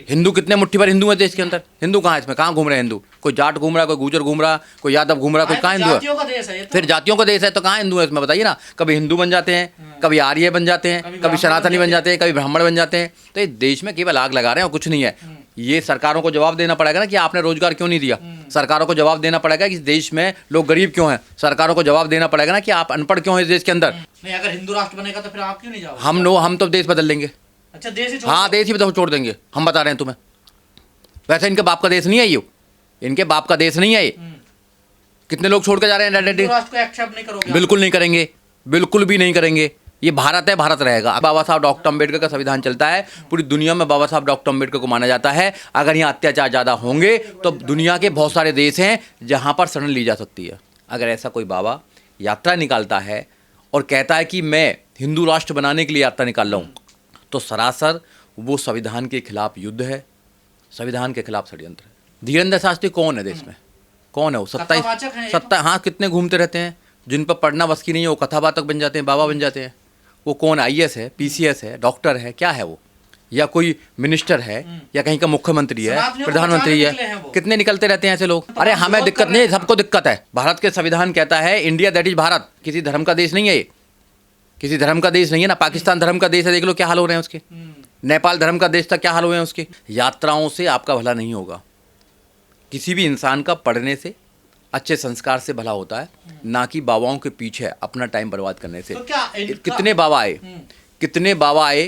हिंदू कितने मुट्ठी भर हिंदू है देश के अंदर? हिंदू कहाँ है इसमें? कहाँ घूम रहे हैं हिंदू? कोई जाट घूम रहा है, कोई गुजर घूम रहा, कोई यादव घूम रहा, कोई कहाँ हिंदू है? जातियों का देश है ये तो। फिर जातियों का देश है तो कहाँ हिंदू है इसमें? बताइए ना। कभी हिंदू बन जाते हैं, कभी आर्य बन जाते हैं, कभी सनातनी बन जाते हैं, कभी ब्राह्मण बन जाते हैं। तो इस देश में केवल आग लगा रहे हैं और कुछ नहीं है। ये सरकारों को जवाब देना पड़ेगा ना कि आपने रोजगार क्यों नहीं दिया। सरकारों को जवाब देना पड़ेगा कि इस देश में लोग गरीब क्यों हैं। सरकारों को जवाब देना पड़ेगा ना कि आप अनपढ़ क्यों हैं इस देश के अंदर। नहीं, अगर हिंदू राष्ट्र बनेगा तो फिर आप क्यों नहीं जाओगे? हम तो देश बदल लेंगे। अच्छा, देश ही छोड़ हाँ, देश ही बदल छोड़ देंगे, हम बता रहे हैं तुम्हें। वैसे इनके बाप का देश नहीं है ये, इनके बाप का देश नहीं है ये। कितने लोग छोड़ के जा रहे हैं? हिंदू राष्ट्र को एक्सेप्ट नहीं करोगे? बिल्कुल नहीं करेंगे, बिल्कुल भी नहीं करेंगे। ये भारत है, भारत रहेगा। बाबा साहब डॉक्टर अम्बेडकर का संविधान चलता है, पूरी दुनिया में बाबा साहब डॉक्टर अम्बेडकर को माना जाता है। अगर यहाँ अत्याचार ज़्यादा होंगे तो दुनिया के बहुत सारे देश हैं जहाँ पर शरण ली जा सकती है। अगर ऐसा कोई बाबा यात्रा निकालता है और कहता है कि मैं हिंदू राष्ट्र बनाने के लिए यात्रा निकाल रहा हूँ, तो सरासर वो संविधान के खिलाफ युद्ध है, संविधान के खिलाफ षड्यंत्र है। धीरेन्द्र शास्त्री कौन है देश में? कौन है वो? कथावाचक हैं ये तो। 27 हाँ, कितने घूमते रहते हैं, जिन पर पढ़ना बस की नहीं है वो कथावाचक बन जाते हैं, बाबा बन जाते हैं। वो कौन? आईएएस है, पीसीएस है, डॉक्टर है, क्या है वो? या कोई मिनिस्टर है, या कहीं का मुख्यमंत्री है, प्रधानमंत्री है? कितने निकलते रहते हैं ऐसे लोग। अरे हमें दिक्कत नहीं है, सबको दिक्कत है। भारत के संविधान कहता है इंडिया दैट इज भारत। किसी धर्म का देश नहीं है ये, किसी धर्म का देश नहीं है ना। पाकिस्तान धर्म का देश है, देख लो क्या हाल हो रहे हैं उसके। नेपाल धर्म का देश था, क्या हाल हुए हैं उसके। यात्राओं से आपका भला नहीं होगा। किसी भी इंसान का पढ़ने से, अच्छे संस्कार से भला होता है, ना कि बाबाओं के पीछे अपना टाइम बर्बाद करने से। तो क्या कितने बाबा आए, कितने बाबा आए,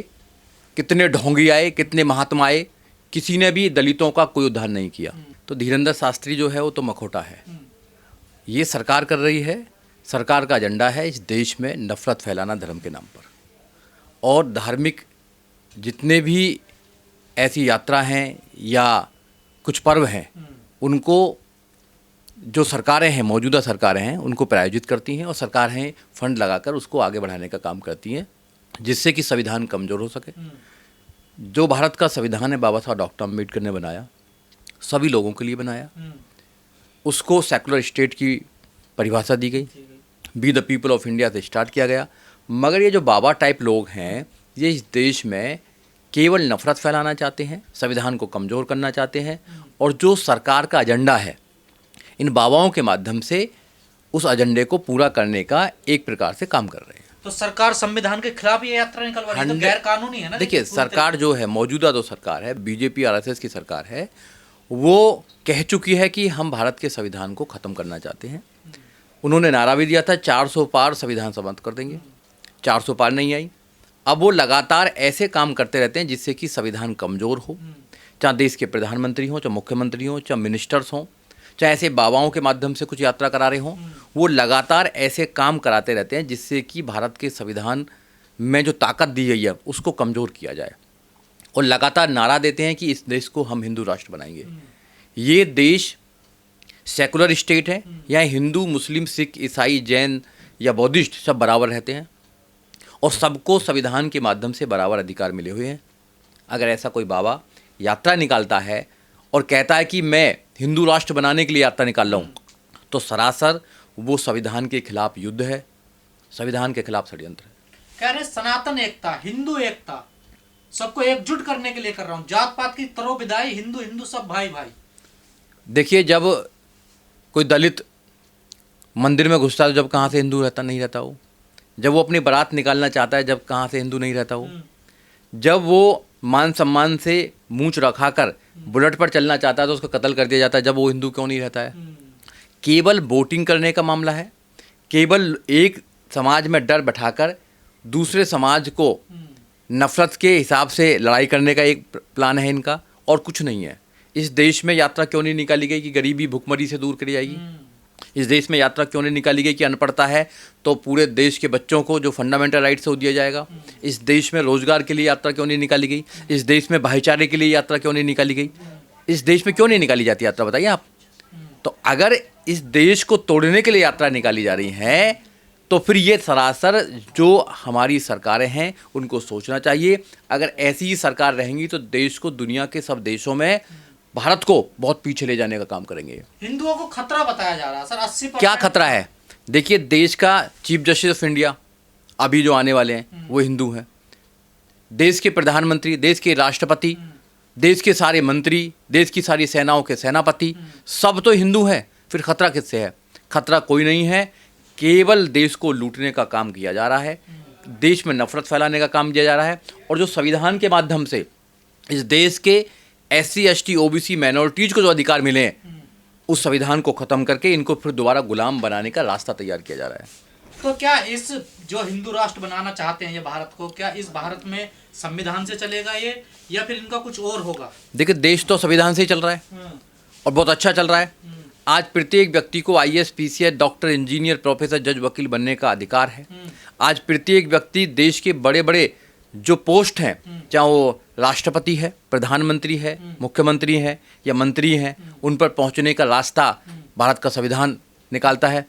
कितने ढोंगी आए, कितने महात्मा आए, किसी ने भी दलितों का कोई उद्धार नहीं किया। तो धीरेन्द्र शास्त्री जो है वो तो मखौटा है। ये सरकार कर रही है, सरकार का एजेंडा है इस देश में नफरत फैलाना धर्म के नाम पर। और धार्मिक जितने भी ऐसी यात्रा हैं या कुछ पर्व हैं, उनको जो सरकारें हैं, मौजूदा सरकारें हैं, उनको प्रायोजित करती हैं और सरकारें फंड लगाकर उसको आगे बढ़ाने का काम करती हैं, जिससे कि संविधान कमज़ोर हो सके। जो भारत का संविधान है बाबा साहब डॉक्टर अम्बेडकर ने बनाया, सभी लोगों के लिए बनाया। उसको सेकुलर स्टेट की परिभाषा दी गई, B the people of India से स्टार्ट किया गया। मगर ये जो बाबा टाइप लोग हैं, ये इस देश में केवल नफरत फैलाना चाहते हैं, संविधान को कमज़ोर करना चाहते हैं। और जो सरकार का एजेंडा है, इन बाबाओं के माध्यम से उस एजेंडे को पूरा करने का एक प्रकार से काम कर रहे हैं। तो सरकार संविधान के खिलाफ ये यात्रा निकलवा रही है, तो गैर कानूनी है ना। देखिए, सरकार जो है, मौजूदा जो सरकार है, बीजेपी आरएसएस की सरकार है, वो कह चुकी है कि हम भारत के संविधान को ख़त्म करना चाहते हैं। उन्होंने नारा भी दिया था 400 पार संविधान समाप्त कर देंगे। 400 पार नहीं आई। अब वो लगातार ऐसे काम करते रहते हैं जिससे कि संविधान कमज़ोर हो। चाहे देश के प्रधानमंत्री हों, चाहे मुख्यमंत्री हों, चाहे मिनिस्टर्स हों, चाहे ऐसे बाबाओं के माध्यम से कुछ यात्रा करा रहे हों, वो लगातार ऐसे काम कराते रहते हैं जिससे कि भारत के संविधान में जो ताकत दी गई है उसको कमज़ोर किया जाए। और लगातार नारा देते हैं कि इस देश को हम हिंदू राष्ट्र बनाएंगे। ये देश सेकुलर स्टेट है, यहाँ हिंदू, मुस्लिम, सिख, ईसाई, जैन या बौद्धिस्ट सब बराबर रहते हैं और सबको संविधान के माध्यम से बराबर अधिकार मिले हुए हैं। अगर ऐसा कोई बाबा यात्रा निकालता है और कहता है कि मैं हिंदू राष्ट्र बनाने के लिए यात्रा निकाल रहा हूँ, तो सरासर वो संविधान के खिलाफ युद्ध है, संविधान के खिलाफ षड्यंत्र है। कह रहे सनातन एकता, हिंदू एकता, सबको एकजुट करने के लिए कर रहा हूँ, जात पात की तरह विदाई, हिंदू हिंदू सब भाई भाई। देखिए, जब कोई दलित मंदिर में घुसता है, जब कहाँ से हिंदू रहता नहीं रहता वो, जब वो अपनी बारात निकालना चाहता है, जब कहाँ से हिंदू नहीं रहता वो, जब वो मान सम्मान से मूंछ रखाकर बुलेट पर चलना चाहता है तो उसको कत्ल कर दिया जाता है, जब वो हिंदू क्यों नहीं रहता है? केवल वोटिंग करने का मामला है, केवल एक समाज में डर बैठाकर दूसरे समाज को नफरत के हिसाब से लड़ाई करने का एक प्लान है इनका, और कुछ नहीं है। इस देश में यात्रा क्यों नहीं निकाली गई कि गरीबी भुखमरी से दूर करी जाएगी? इस देश में यात्रा क्यों नहीं निकाली गई कि अनपढ़ता है तो पूरे देश के बच्चों को जो फंडामेंटल राइट्स है वो दिया जाएगा? इस देश में रोजगार के लिए यात्रा क्यों नहीं निकाली गई? इस देश में भाईचारे के लिए यात्रा क्यों नहीं निकाली गई? इस देश में क्यों नहीं निकाली जाती यात्रा, बताइए आप। तो अगर इस देश को तोड़ने के लिए यात्रा निकाली जा रही है तो फिर ये सरासर जो हमारी सरकारें हैं उनको सोचना चाहिए। अगर ऐसी ही सरकार रहेंगी तो देश को दुनिया के सब देशों में, भारत को बहुत पीछे ले जाने का काम करेंगे। हिंदुओं को खतरा बताया जा रहा है सर, 80%। क्या खतरा है? देखिए, देश का चीफ जस्टिस ऑफ इंडिया अभी जो आने वाले हैं वो हिंदू हैं। देश के प्रधानमंत्री, देश के राष्ट्रपति देश के सारे मंत्री, देश की सारी सेनाओं के सेनापति सब तो हिंदू हैं, फिर खतरा किससे है? खतरा कोई नहीं है, केवल देश को लूटने का काम किया जा रहा है, देश में नफरत फैलाने का काम किया जा रहा है। और जो संविधान के माध्यम से इस देश के SC ST OBC माइनॉरिटीज को जो अधिकार मिले हैं, उस संविधान को खत्म करके इनको फिर दोबारा गुलाम बनाने का रास्ता तैयार किया जा रहा है। तो क्या इस जो हिंदू राष्ट्र बनाना चाहते हैं ये भारत को, क्या इस भारत में संविधान से चलेगा ये, या फिर इनका कुछ और होगा? देखिए, देश तो संविधान से ही चल रहा है और बहुत अच्छा चल रहा है। आज प्रत्येक व्यक्ति को IAS PCS doctor engineer professor जज वकील बनने का अधिकार है। आज प्रत्येक व्यक्ति देश के बड़े बड़े जो पोस्ट हैं, चाहे वो राष्ट्रपति है, प्रधानमंत्री है, मुख्यमंत्री है या मंत्री हैं, उन पर पहुंचने का रास्ता भारत का संविधान निकालता है।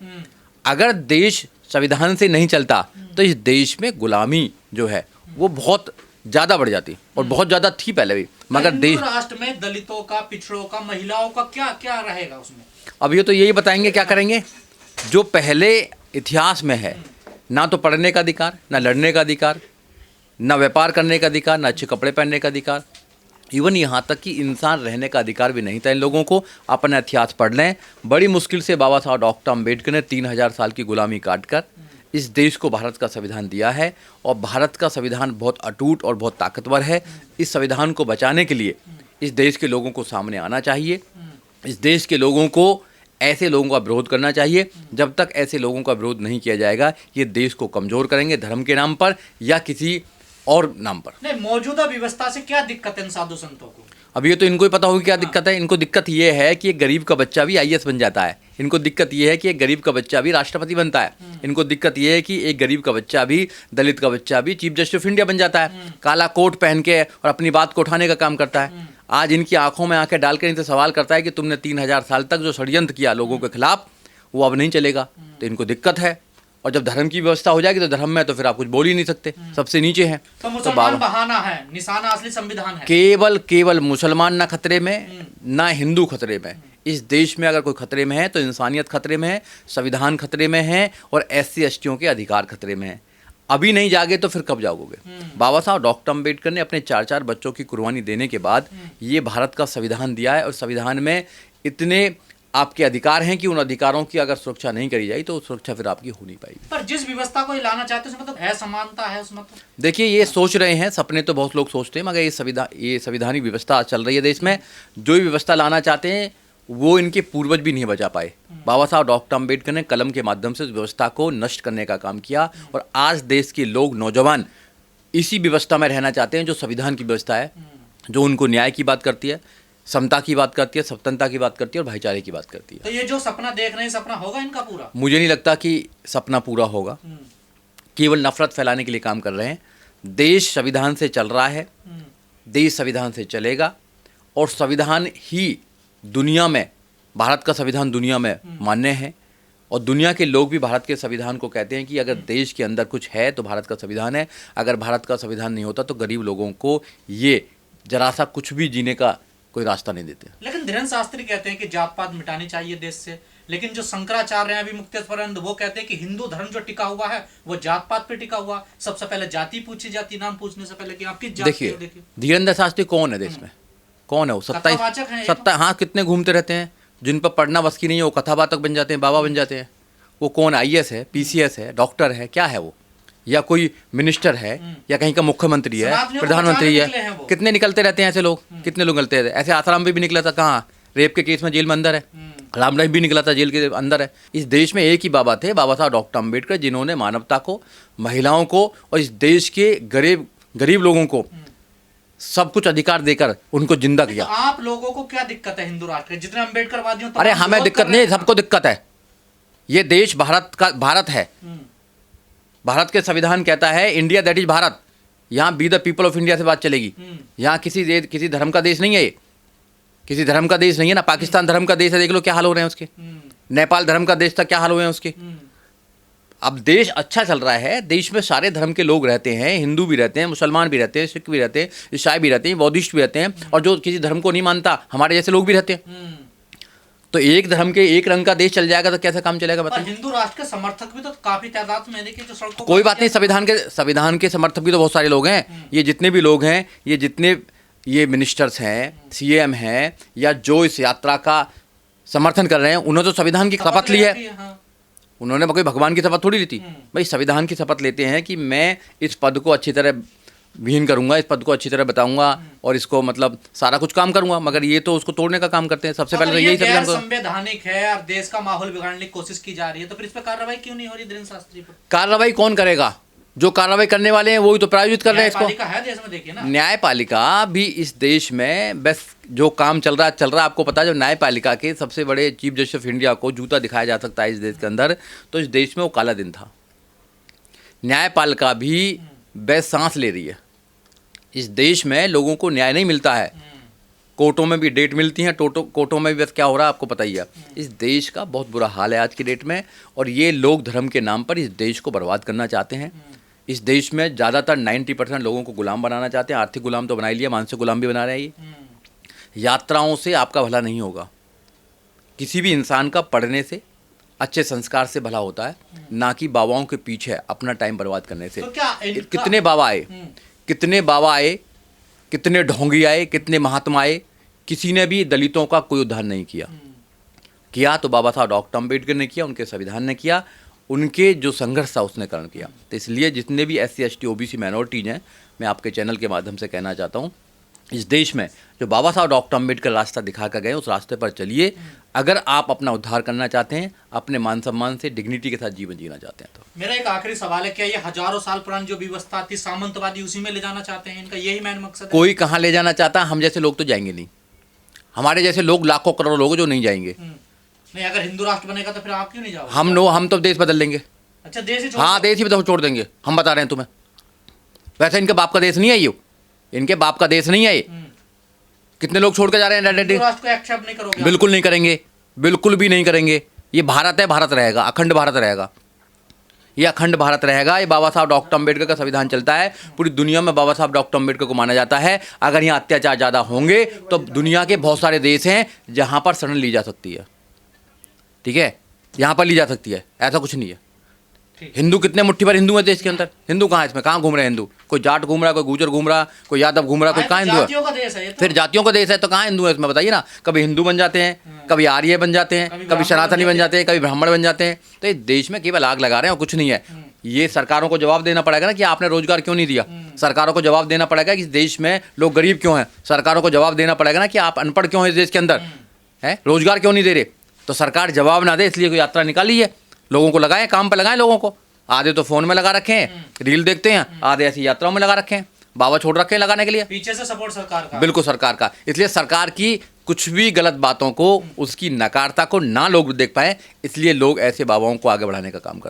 अगर देश संविधान से नहीं चलता तो इस देश में गुलामी जो है वो बहुत ज़्यादा बढ़ जाती और बहुत ज़्यादा थी पहले भी। मगर देश राष्ट्र में दलितों का, पिछड़ों का, महिलाओं का क्या क्या रहेगा उसमें? अब ये तो यही बताएंगे क्या करेंगे। जो पहले इतिहास में है, ना तो पढ़ने का अधिकार, ना लड़ने का अधिकार, ना व्यापार करने का अधिकार, ना अच्छे कपड़े पहनने का अधिकार, इवन यहाँ तक कि इंसान रहने का अधिकार भी नहीं था इन लोगों को। अपना इतिहास पढ़ लें, बड़ी मुश्किल से बाबा साहब डॉक्टर अम्बेडकर ने 3000 साल की गुलामी काट कर इस देश को भारत का संविधान दिया है। और भारत का संविधान बहुत अटूट और बहुत ताकतवर है। इस संविधान को बचाने के लिए इस देश के लोगों को सामने आना चाहिए। इस देश के लोगों को ऐसे लोगों का विरोध करना चाहिए। जब तक ऐसे लोगों का विरोध नहीं किया जाएगा, ये देश को कमज़ोर करेंगे धर्म के नाम पर या किसी और नाम पर। नहीं, मौजूदा व्यवस्था से क्या दिक्कत है इन साधु संतों को? अब ये तो इनको ही पता होगी क्या दिक्कत है। इनको दिक्कत ये है कि एक गरीब का बच्चा भी IAS बन जाता है। इनको दिक्कत ये है कि एक गरीब का बच्चा भी राष्ट्रपति बनता है। इनको दिक्कत ये है कि एक गरीब का बच्चा भी, दलित का बच्चा भी चीफ जस्टिस ऑफ इंडिया बन जाता है। काला कोट पहन के और अपनी बात को उठाने का काम करता है। आज इनकी आंखों में आंखें डालकर इनसे सवाल करता है कि तुमने 3000 साल तक जो षड्यंत्र किया लोगों के खिलाफ, वो अब नहीं चलेगा। तो इनको दिक्कत है। और जब धर्म की व्यवस्था हो जाएगी तो धर्म में तो फिर आप कुछ बोल ही नहीं सकते, सबसे नीचे हैं। तो मुसलमान बहाना है, निशाना असली संविधान है। केवल मुसलमान ना खतरे में, ना हिंदू खतरे में। इस देश में अगर कोई खतरे में है तो इंसानियत खतरे में है, संविधान खतरे में है और SC STों के अधिकार खतरे में है। अभी नहीं जागे तो फिर कब जागोगे? बाबा साहब डॉक्टर अम्बेडकर ने अपने 4-4 बच्चों की कुर्बानी देने के बाद ये भारत का संविधान दिया है। और संविधान में इतने आपके अधिकार हैं कि उन अधिकारों की अगर सुरक्षा नहीं करी जाए तो सुरक्षा फिर आपकी हो नहीं पाएगी। पर जिस व्यवस्था को लाना चाहते हैं उसमें तो असमानता है उसमें तो। देखिए, ये सोच रहे हैं, सपने तो बहुत लोग सोचते हैं, मगर ये संविधानिक व्यवस्था चल रही है देश में। जो भी व्यवस्था लाना चाहते हैं वो इनके पूर्वज भी नहीं बचा पाए। बाबा साहब डॉक्टर अम्बेडकर ने कलम के माध्यम से उस व्यवस्था को नष्ट करने का काम किया। और आज देश के लोग, नौजवान इसी व्यवस्था में रहना चाहते हैं जो संविधान की व्यवस्था है, जो उनको न्याय की बात करती है, समता की बात करती है, स्वतंत्रता की बात करती है और भाईचारे की बात करती है। तो ये जो सपना देख रहे हैं, सपना होगा इनका पूरा? मुझे नहीं लगता कि सपना पूरा होगा। केवल नफरत फैलाने के लिए काम कर रहे हैं। देश संविधान से चल रहा है, देश संविधान से चलेगा और संविधान ही दुनिया में, भारत का संविधान दुनिया में मान्य है। और दुनिया के लोग भी भारत के संविधान को कहते हैं कि अगर देश के अंदर कुछ है तो भारत का संविधान है। अगर भारत का संविधान नहीं होता तो गरीब लोगों को ये जरा सा कुछ भी जीने का कोई रास्ता नहीं देते। लेकिन धीरेन्द्र शास्त्री कहते हैं कि जात पात मिटानी चाहिए देश से। लेकिन जो शंकराचार्य हैं अभी मुक्तेश्वरानंद, वो कहते हैं कि हिंदू धर्म जो टिका हुआ है वो जात पात पे टिका हुआ। सबसे पहले जाति पूछी जाती, नाम पूछने से पहले कि आप किस जाति के हो। देखिए, धीरेन्द्र शास्त्री कौन है देश में? कौन है वो? 27 हाँ, कितने घूमते रहते हैं। जिन पर पढ़ना बस की नहीं है वो कथावाचक बन जाते हैं, बाबा बन जाते हैं। वो कौन? IAS है, PCS है, डॉक्टर है, क्या है वो? या कोई मिनिस्टर है या कहीं का मुख्यमंत्री है, प्रधानमंत्री है। कितने निकलते रहते हैं ऐसे लोग, कितने लोग निकलते रहते हैं। ऐसे आसाराम भी निकला था, कहाँ रेप के केस में जेल में अंदर है। राम रहीम भी निकला था, जेल के अंदर है। इस देश में एक ही बाबा थे, बाबा साहब डॉक्टर अम्बेडकर, जिन्होंने मानवता को, महिलाओं को और इस देश के गरीब लोगों को सब कुछ अधिकार देकर उनको जिंदा किया। तो आप लोगों को क्या दिक्कत है हिंदू राष्ट्र के? जितने अम्बेडकरवादियों, अरे हमें दिक्कत नहीं, सबको दिक्कत है। ये देश भारत है। भारत के संविधान कहता है इंडिया दैट इज भारत। यहाँ we the people of India से बात चलेगी। यहाँ किसी धर्म का देश नहीं है, ये किसी धर्म का देश नहीं है ना। पाकिस्तान धर्म का देश है, देख लो क्या हाल हो रहे हैं उसके। नेपाल धर्म का देश था, क्या हाल हुए हैं उसके। अब देश अच्छा चल रहा है, देश में सारे धर्म के लोग रहते हैं, हिंदू भी रहते हैं, मुसलमान भी रहते हैं, सिख भी रहते हैं, ईसाई भी रहते हैं, बौद्धिस्ट भी रहते हैं, और जो किसी धर्म को नहीं मानता हमारे जैसे लोग भी रहते हैं। तो एक धर्म के एक रंग का देश चल जाएगा तो कैसा काम चलेगा बताइए। हिंदू राष्ट्र के समर्थक भी तो काफी तादाद में देखिए जो सड़कों। कोई बात नहीं, संविधान के समर्थक भी तो बहुत सारे लोग हैं। ये जितने भी लोग हैं, ये जितने ये मिनिस्टर्स हैं, सीएम हैं, या जो इस यात्रा का समर्थन कर रहे हैं, उन्होंने तो संविधान की शपथ ली है। हाँ। उन्होंने कोई भगवान की शपथ थोड़ी ली थी भाई, संविधान की शपथ लेते हैं कि मैं इस पद को अच्छी तरह विहीन करूंगा, इस पद को अच्छी तरह बताऊंगा और इसको मतलब सारा कुछ काम करूंगा, मगर ये तो उसको तोड़ने का काम करते हैं। सबसे पहले तो यही संविधान को संवैधानिक है और देश का माहौल बिगाड़ने की कोशिश की जा रही है, तो फिर इस पर कार्रवाई क्यों नहीं हो रही धीरेन्द्र शास्त्री पर? कार्रवाई कौन करेगा? जो कार्रवाई करने वाले हैं वही तो प्रायोजित कर रहे हैं इसको। न्यायपालिका है देश में, देखिए ना। न्यायपालिका भी इस देश में बस जो काम चल रहा है। आपको पता है, जब न्यायपालिका के सबसे बड़े चीफ जस्टिस ऑफ इंडिया को जूता दिखाया जा सकता है इस देश के अंदर, तो इस देश में वो काला दिन था। न्यायपालिका भी बस सांस ले रही है। इस देश में लोगों को न्याय नहीं मिलता है। कोर्टों में भी डेट मिलती हैं, कोर्टों में भी बस क्या हो रहा है आपको पता ही है। इस देश का बहुत बुरा हाल है आज की डेट में, और ये लोग धर्म के नाम पर इस देश को बर्बाद करना चाहते हैं। इस देश में ज़्यादातर 90% लोगों को गुलाम बनाना चाहते हैं। आर्थिक गुलाम तो बना ही लिया, मानसिक गुलाम भी बना रहे हैं ये। यात्राओं से आपका भला नहीं होगा। किसी भी इंसान का पढ़ने से, अच्छे संस्कार से भला होता है, ना कि बाबाओं के पीछे अपना टाइम बर्बाद करने से। तो क्या कितने बाबा आए, कितने बाबा आए, कितने ढोंगी आए, कितने महात्मा आए, किसी ने भी दलितों का कोई उद्धार नहीं किया तो बाबा साहब डॉक्टर अम्बेडकर ने किया, उनके संविधान ने किया, उनके जो संघर्ष था उसने कारण किया। तो इसलिए जितने भी SC ST OBC माइनॉरिटीज़ हैं, मैं आपके चैनल के माध्यम से कहना चाहता हूँ, इस देश में जो बाबा साहब डॉक्टर अम्बेडकर रास्ता दिखा कर गए, उस रास्ते पर चलिए। अगर आप अपना उद्धार करना चाहते हैं, अपने मान सम्मान से डिग्निटी के साथ जीवन जीना चाहते हैं तो। मेरा एक आखिरी सवाल है, क्या ये हजारों साल पुरानी जो व्यवस्था थी सामंतवादी, उसी में ले जाना चाहते हैं? इनका यही मेन मकसद है? कोई कहाँ ले जाना चाहता, हम जैसे लोग तो जाएंगे नहीं। हमारे जैसे लोग लाखों करोड़ों लोग जो नहीं जाएंगे। नहीं, अगर हिंदू राष्ट्र बनेगा तो फिर आप क्यों नहीं जाओगे? हम तो देश बदल देंगे। अच्छा, देश ही हाँ, देश ही छोड़ देंगे, हम बता रहे हैं तुम्हें। वैसे इनके बाप का देश नहीं है ये, इनके बाप का देश नहीं है ये। कितने लोग छोड़ के जा रहे हैं हिंदू राष्ट्र को एक्सेप्ट नहीं करोगे? बिल्कुल नहीं करेंगे, बिल्कुल भी नहीं करेंगे। ये भारत है, भारत रहेगा, अखंड भारत रहेगा, ये अखंड भारत रहेगा। ये बाबा साहब डॉक्टर अम्बेडकर का संविधान चलता है। पूरी दुनिया में बाबा साहब डॉक्टर अम्बेडकर को माना जाता है। अगर यहाँ अत्याचार ज़्यादा होंगे तो दुनिया के बहुत सारे देश हैं जहाँ पर शरण ली जा सकती है, ठीक है, यहाँ पर ली जा सकती है, ऐसा कुछ नहीं है। हिंदू कितने मुट्ठी भर हिंदू है देश के अंदर? हिंदू कहाँ है इसमें? कहाँ घूम रहे हैं हिंदू? कोई जाट घूम रहा है, कोई गुजर घूम रहा, कोई यादव घूम रहा, कोई कहाँ हिंदू है? जातियों का देश है ये तो। फिर जातियों का देश है तो कहाँ हिंदू है इसमें? बताइए ना। कभी हिंदू बन जाते हैं, कभी आर्य बन जाते हैं, कभी सनातनी बन जाते हैं, कभी ब्राह्मण बन जाते हैं। तो इस देश में केवल आग लगा रहे हैं और कुछ नहीं है। ये सरकारों को जवाब देना पड़ेगा ना कि आपने रोजगार क्यों नहीं दिया। सरकारों को जवाब देना पड़ेगा कि इस देश में लोग गरीब क्यों हैं। सरकारों को जवाब देना पड़ेगा ना कि आप अनपढ़ क्यों हैं इस देश के अंदर, है रोजगार क्यों नहीं दे रहे। तो सरकार जवाब ना दे, इसलिए कोई यात्रा निकाली है। लोगों को लगाएं, काम पर लगाएं लोगों को। आधे तो फोन में लगा रखे हैं, रील देखते हैं, आधे ऐसी यात्राओं में लगा रखे हैं, बाबा छोड़ रखे हैं लगाने के लिए। पीछे से सपोर्ट सरकार का, बिल्कुल सरकार का। इसलिए सरकार की कुछ भी गलत बातों को, उसकी नकारता को ना लोग देख पाए, इसलिए लोग ऐसे बाबाओं को आगे बढ़ाने का काम करते हैं।